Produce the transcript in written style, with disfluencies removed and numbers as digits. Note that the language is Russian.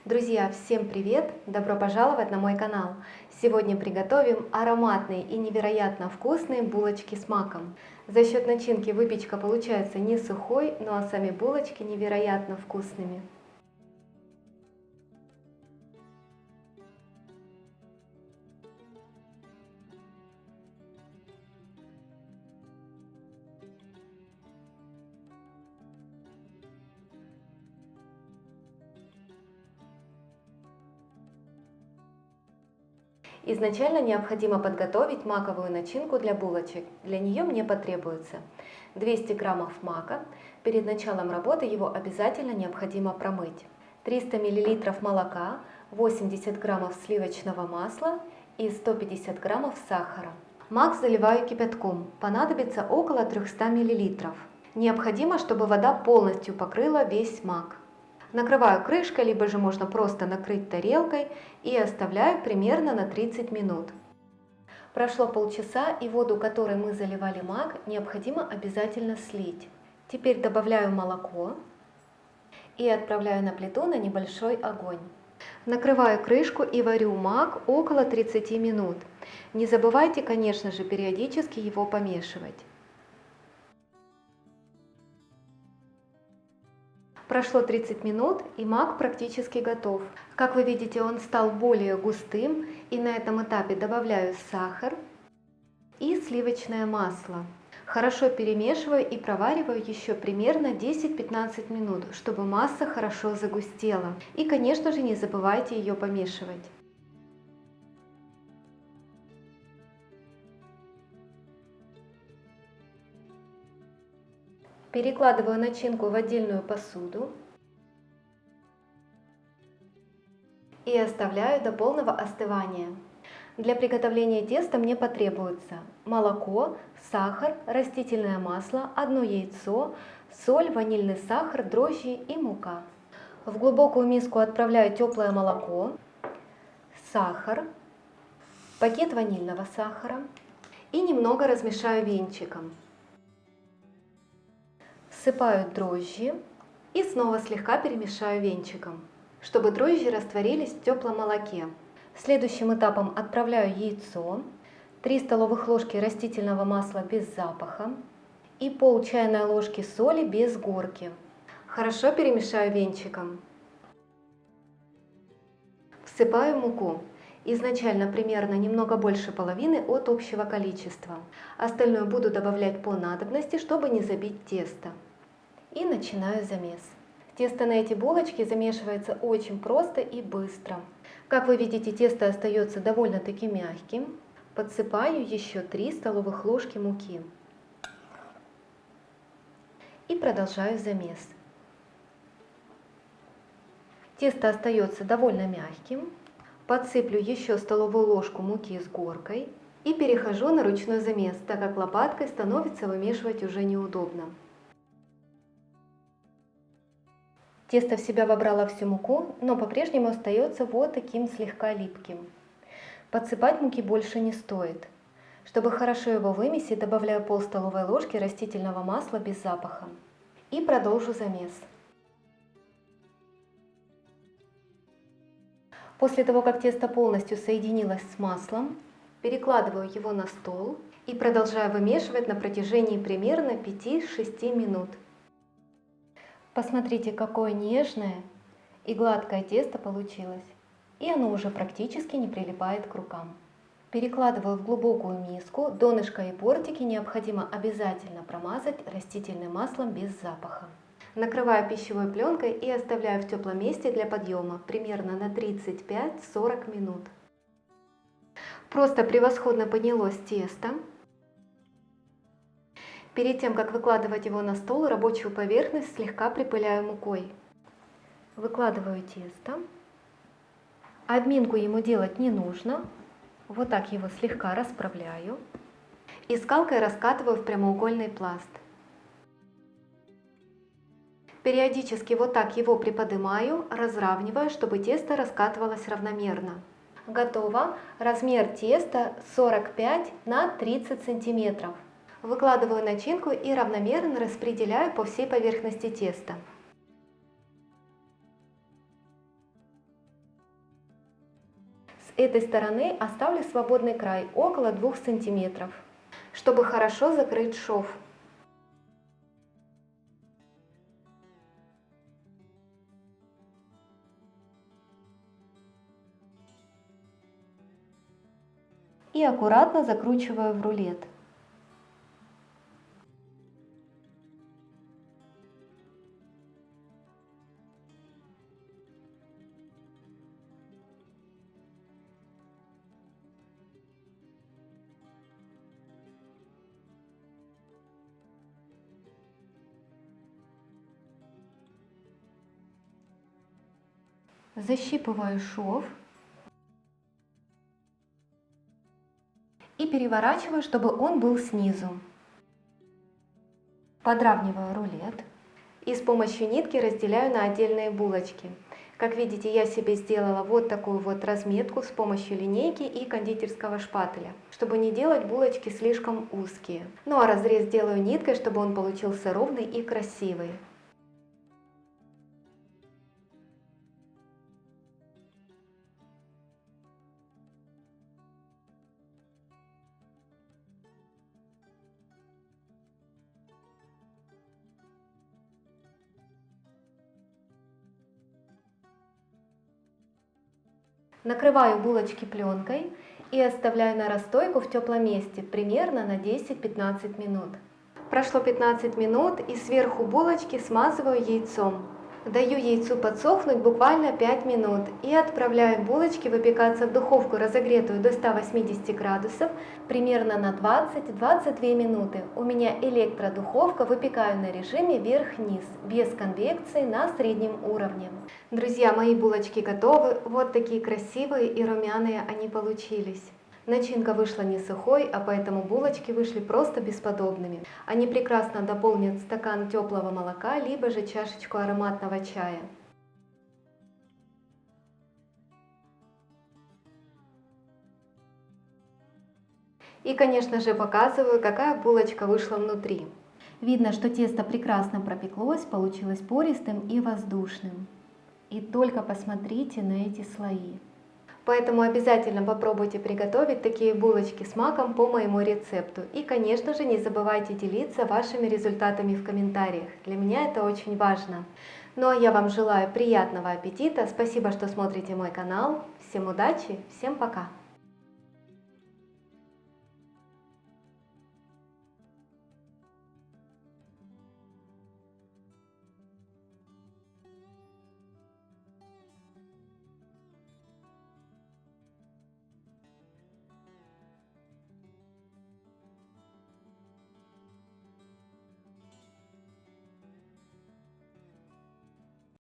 Друзья, всем привет! Добро пожаловать на мой канал! Сегодня приготовим ароматные и невероятно вкусные булочки с маком. За счет начинки выпечка получается не сухой, но а сами булочки невероятно вкусными. Изначально необходимо подготовить маковую начинку для булочек. Для нее мне потребуется 200 граммов мака. Перед началом работы его обязательно необходимо промыть. 300 мл молока, 80 граммов сливочного масла и 150 граммов сахара. Мак заливаю кипятком. Понадобится около 300 мл. Необходимо, чтобы вода полностью покрыла весь мак. Накрываю крышкой, либо же можно просто накрыть тарелкой и оставляю примерно на 30 минут. Прошло полчаса, и воду, которой мы заливали мак, необходимо обязательно слить. Теперь добавляю молоко и отправляю на плиту на небольшой огонь. Накрываю крышку и варю мак около 30 минут. Не забывайте, конечно же, периодически его помешивать. Прошло 30 минут, и мак практически готов. Как вы видите, он стал более густым, и на этом этапе добавляю сахар и сливочное масло. Хорошо перемешиваю и провариваю еще примерно 10-15 минут, чтобы масса хорошо загустела. И, конечно же, не забывайте ее помешивать. Перекладываю начинку в отдельную посуду и оставляю до полного остывания. Для приготовления теста мне потребуется молоко, сахар, растительное масло, 1 яйцо, соль, ванильный сахар, дрожжи и мука. В глубокую миску отправляю теплое молоко, сахар, пакет ванильного сахара и немного размешаю венчиком. Всыпаю дрожжи и снова слегка перемешаю венчиком, чтобы дрожжи растворились в теплом молоке. Следующим этапом отправляю яйцо, 3 столовых ложки растительного масла без запаха и пол чайной ложки соли без горки. Хорошо перемешаю венчиком. Всыпаю муку. Изначально примерно немного больше половины от общего количества. Остальное буду добавлять по надобности, чтобы не забить тесто. И начинаю замес. Тесто на эти булочки замешивается очень просто и быстро. Как вы видите, тесто остается довольно-таки мягким. Подсыпаю еще 3 столовых ложки муки. И продолжаю замес. Тесто остается довольно мягким. Подсыплю еще столовую ложку муки с горкой. И перехожу на ручной замес, так как лопаткой становится вымешивать уже неудобно. Тесто в себя вобрало всю муку, но по-прежнему остается вот таким слегка липким. Подсыпать муки больше не стоит. Чтобы хорошо его вымесить, добавляю пол столовой ложки растительного масла без запаха. И продолжу замес. После того, как тесто полностью соединилось с маслом, перекладываю его на стол и продолжаю вымешивать на протяжении примерно 5-6 минут. Посмотрите, какое нежное и гладкое тесто получилось. И оно уже практически не прилипает к рукам. Перекладываю в глубокую миску. Донышко и бортики необходимо обязательно промазать растительным маслом без запаха. Накрываю пищевой пленкой и оставляю в теплом месте для подъема примерно на 35-40 минут. Просто превосходно поднялось тесто. Перед тем, как выкладывать его на стол, рабочую поверхность слегка припыляю мукой. Выкладываю тесто. Обминку ему делать не нужно. Вот так его слегка расправляю. И скалкой раскатываю в прямоугольный пласт. Периодически вот так его приподнимаю, разравниваю, чтобы тесто раскатывалось равномерно. Готово. Размер теста 45 на 30 сантиметров. Выкладываю начинку и равномерно распределяю по всей поверхности теста. этой стороны оставлю свободный край около 2 сантиметров, чтобы хорошо закрыть шов. И аккуратно закручиваю в рулет. Защипываю шов и переворачиваю, чтобы он был снизу. Подравниваю рулет и с помощью нитки разделяю на отдельные булочки. Как видите, я себе сделала вот такую вот разметку с помощью линейки и кондитерского шпателя, чтобы не делать булочки слишком узкие. Ну а разрез делаю ниткой, чтобы он получился ровный и красивый. Накрываю булочки пленкой и оставляю на расстойку в теплом месте примерно на 10-15 минут. Прошло 15 минут и сверху булочки смазываю яйцом. Даю яйцу подсохнуть буквально 5 минут и отправляю булочки выпекаться в духовку, разогретую до 180 градусов, примерно на 20-22 минуты. У меня электродуховка, выпекаю на режиме вверх-вниз, без конвекции, на среднем уровне. Друзья, мои булочки готовы, вот такие красивые и румяные они получились. Начинка вышла не сухой, а поэтому булочки вышли просто бесподобными. Они прекрасно дополнят стакан теплого молока, либо же чашечку ароматного чая. И, конечно же, показываю, какая булочка вышла внутри. Видно, что тесто прекрасно пропеклось, получилось пористым и воздушным. И только посмотрите на эти слои. Поэтому обязательно попробуйте приготовить такие булочки с маком по моему рецепту. И, конечно же, не забывайте делиться вашими результатами в комментариях. Для меня это очень важно. Ну а я вам желаю приятного аппетита. Спасибо, что смотрите мой канал. Всем удачи, всем пока!